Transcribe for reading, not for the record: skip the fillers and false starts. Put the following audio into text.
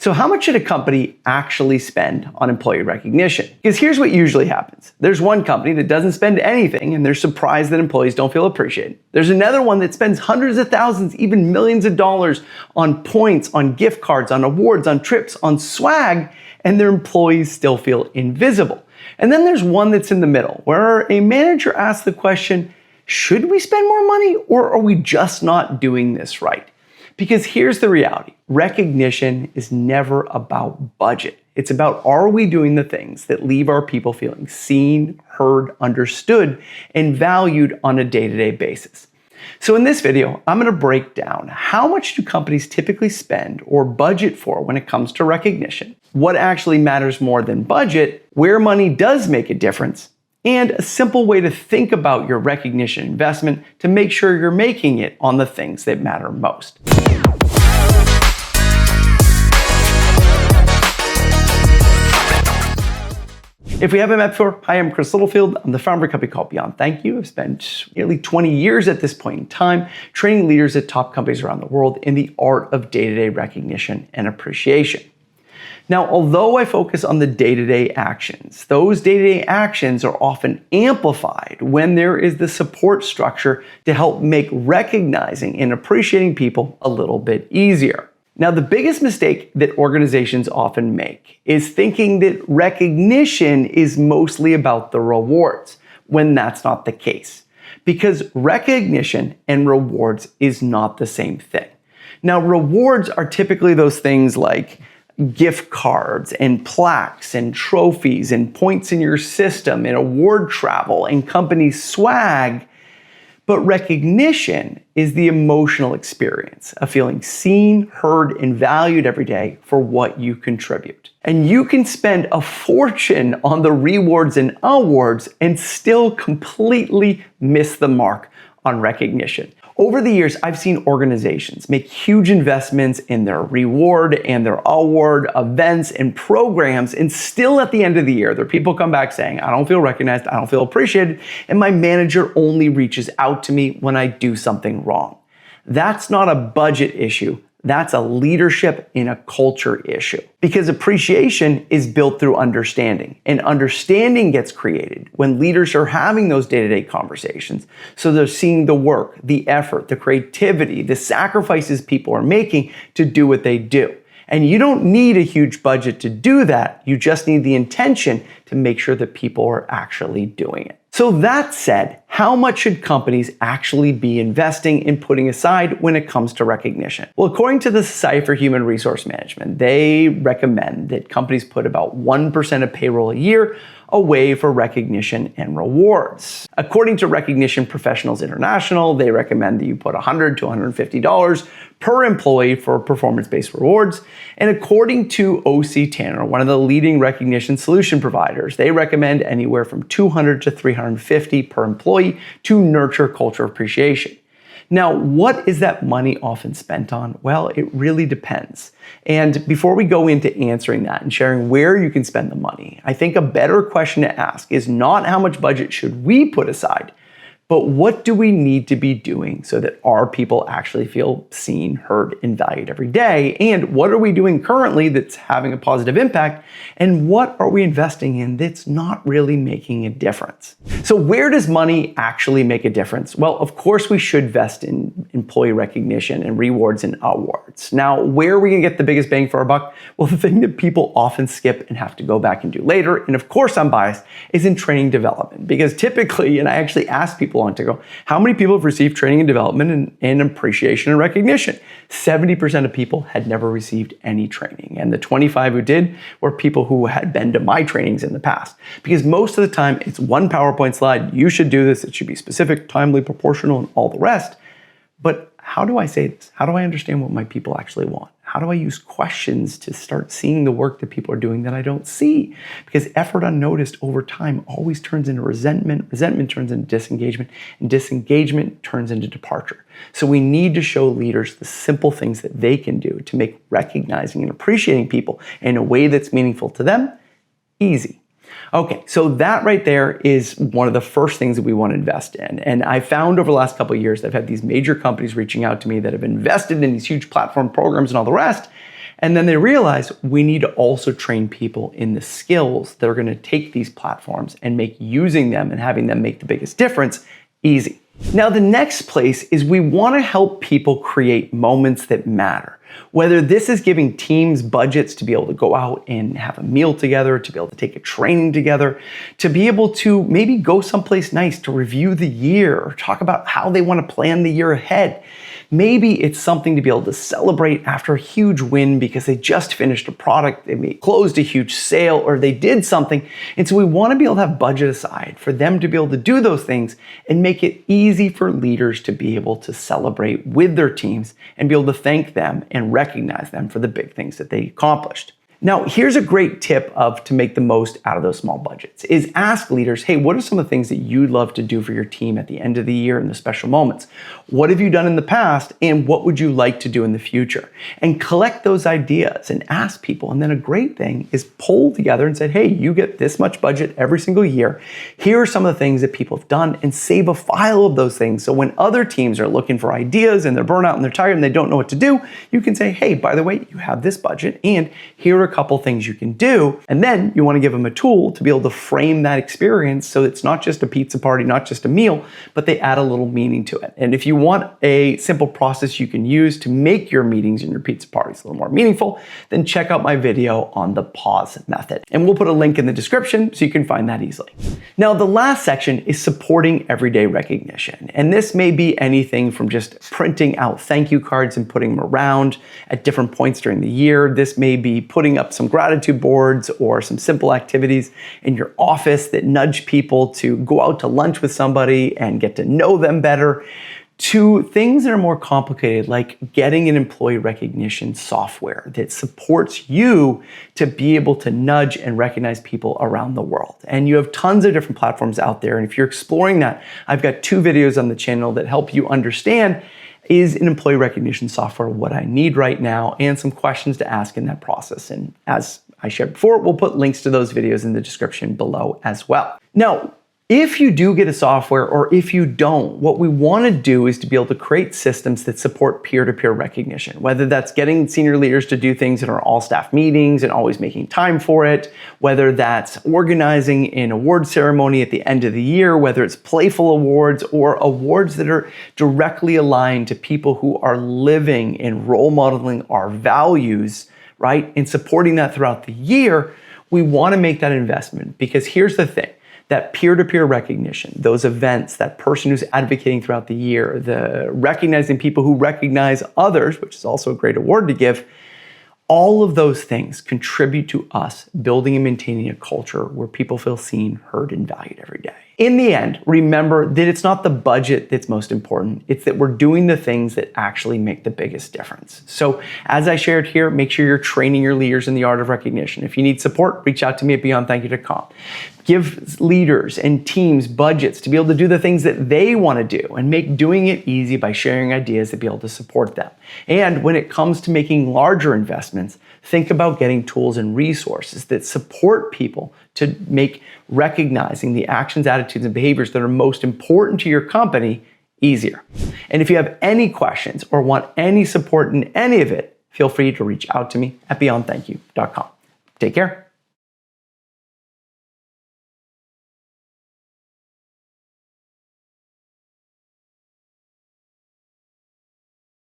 So how much should a company actually spend on employee recognition? Because here's what usually happens. There's one company that doesn't spend anything and they're surprised that employees don't feel appreciated. There's another one that spends hundreds of thousands, even millions of dollars on points, on gift cards, on awards, on trips, on swag, and their employees still feel invisible. And then there's one that's in the middle, where a manager asks the question, should we spend more money or are we just not doing this right? Because here's the reality. Recognition is never about budget. It's about, are we doing the things that leave our people feeling seen, heard, understood, and valued on a day-to-day basis? So in this video, I'm going to break down how much do companies typically spend or budget for when it comes to recognition, what actually matters more than budget, where money does make a difference, and a simple way to think about your recognition investment to make sure you're making it on the things that matter most. If we haven't met before, hi, I'm Chris Littlefield. I'm the founder of a company called Beyond Thank You. I've spent nearly 20 years at this point in time training leaders at top companies around the world in the art of day-to-day recognition and appreciation. Now, although I focus on the day-to-day actions, those day-to-day actions are often amplified when there is the support structure to help make recognizing and appreciating people a little bit easier. Now, the biggest mistake that organizations often make is thinking that recognition is mostly about the rewards, when that's not the case. Because recognition and rewards is not the same thing. Now, rewards are typically those things like gift cards and plaques and trophies and points in your system and award travel and company swag. But recognition is the emotional experience of feeling seen, heard, and valued every day for what you contribute. And you can spend a fortune on the rewards and awards and still completely miss the mark on recognition. Over the years, I've seen organizations make huge investments in their reward and their award events and programs, and still at the end of the year, their people come back saying, I don't feel recognized, I don't feel appreciated, and my manager only reaches out to me when I do something wrong. That's not a budget issue. That's a leadership and a culture issue. Because appreciation is built through understanding, and understanding gets created when leaders are having those day-to-day conversations. So they're seeing the work, the effort, the creativity, the sacrifices people are making to do what they do. And you don't need a huge budget to do that. You just need the intention to make sure that people are actually doing it. So that said, how much should companies actually be investing in putting aside when it comes to recognition? Well, according to the Society for Human Resource Management, they recommend that companies put about 1% of payroll a year away for recognition and rewards. According to Recognition Professionals International, they recommend that you put $100 to $150 per employee for performance-based rewards. And according to OC Tanner, one of the leading recognition solution providers, they recommend anywhere from $200 to $350 per employee to nurture culture appreciation. Now, what is that money often spent on? Well, it really depends. And before we go into answering that and sharing where you can spend the money, I think a better question to ask is not how much budget should we put aside, but what do we need to be doing so that our people actually feel seen, heard, and valued every day? And what are we doing currently that's having a positive impact? And what are we investing in that's not really making a difference? So where does money actually make a difference? Well, of course, we should invest in employee recognition and rewards and awards. Now, where are we gonna get the biggest bang for our buck? Well, the thing that people often skip and have to go back and do later, and of course I'm biased, is in training development. Because typically, and I actually ask people long to go, how many people have received training and development and appreciation and recognition? 70% of people had never received any training. And the 25 who did were people who had been to my trainings in the past. Because most of the time it's one PowerPoint slide, you should do this, it should be specific, timely, proportional, and all the rest. But how do I say this? How do I understand what my people actually want? How do I use questions to start seeing the work that people are doing that I don't see? Because effort unnoticed over time always turns into resentment, resentment turns into disengagement, and disengagement turns into departure. So we need to show leaders the simple things that they can do to make recognizing and appreciating people in a way that's meaningful to them easy. Okay, so that right there is one of the first things that we want to invest in. And I found over the last couple of years that I've had these major companies reaching out to me that have invested in these huge platform programs and all the rest. And then they realize we need to also train people in the skills that are going to take these platforms and make using them and having them make the biggest difference easy. Now, the next place is we want to help people create moments that matter. Whether this is giving teams budgets to be able to go out and have a meal together, to be able to take a training together, to be able to maybe go someplace nice to review the year or talk about how they want to plan the year ahead. Maybe it's something to be able to celebrate after a huge win because they just finished a product, they closed a huge sale, or they did something. And so we want to be able to have budget aside for them to be able to do those things and make it easy for leaders to be able to celebrate with their teams and be able to thank them and recognize them for the big things that they accomplished. Now, here's a great tip to make the most out of those small budgets is ask leaders, hey, what are some of the things that you'd love to do for your team at the end of the year and the special moments? What have you done in the past and what would you like to do in the future? And collect those ideas and ask people. And then a great thing is pull together and say, hey, you get this much budget every single year. Here are some of the things that people have done and save a file of those things. So when other teams are looking for ideas and they're burnt out and they're tired and they don't know what to do, you can say, hey, by the way, you have this budget and here are a couple things you can do. And then you want to give them a tool to be able to frame that experience so it's not just a pizza party, not just a meal, but they add a little meaning to it. And if you want a simple process you can use to make your meetings and your pizza parties a little more meaningful, then check out my video on the pause method. And we'll put a link in the description so you can find that easily. Now, the last section is supporting everyday recognition. And this may be anything from just printing out thank you cards and putting them around at different points during the year. This may be putting up some gratitude boards or some simple activities in your office that nudge people to go out to lunch with somebody and get to know them better, to things that are more complicated, like getting an employee recognition software that supports you to be able to nudge and recognize people around the world. And you have tons of different platforms out there. And if you're exploring that, I've got 2 videos on the channel that help you understand, is an employee recognition software what I need right now, and some questions to ask in that process. And as I shared before, we'll put links to those videos in the description below as well. Now, if you do get a software or if you don't, what we want to do is to be able to create systems that support peer-to-peer recognition, whether that's getting senior leaders to do things in our all-staff meetings and always making time for it, whether that's organizing an award ceremony at the end of the year, whether it's playful awards or awards that are directly aligned to people who are living and role modeling our values, right? And supporting that throughout the year, we want to make that investment because here's the thing. That peer-to-peer recognition, those events, that person who's advocating throughout the year, the recognizing people who recognize others, which is also a great award to give, all of those things contribute to us building and maintaining a culture where people feel seen, heard, and valued every day. In the end, remember that it's not the budget that's most important. It's that we're doing the things that actually make the biggest difference. So as I shared here, make sure you're training your leaders in the art of recognition. If you need support, reach out to me at beyondthankyou.com. Give leaders and teams budgets to be able to do the things that they want to do and make doing it easy by sharing ideas to be able to support them. And when it comes to making larger investments, think about getting tools and resources that support people to make recognizing the actions, attitudes, and behaviors that are most important to your company easier. And if you have any questions or want any support in any of it, feel free to reach out to me at beyondthankyou.com. Take care.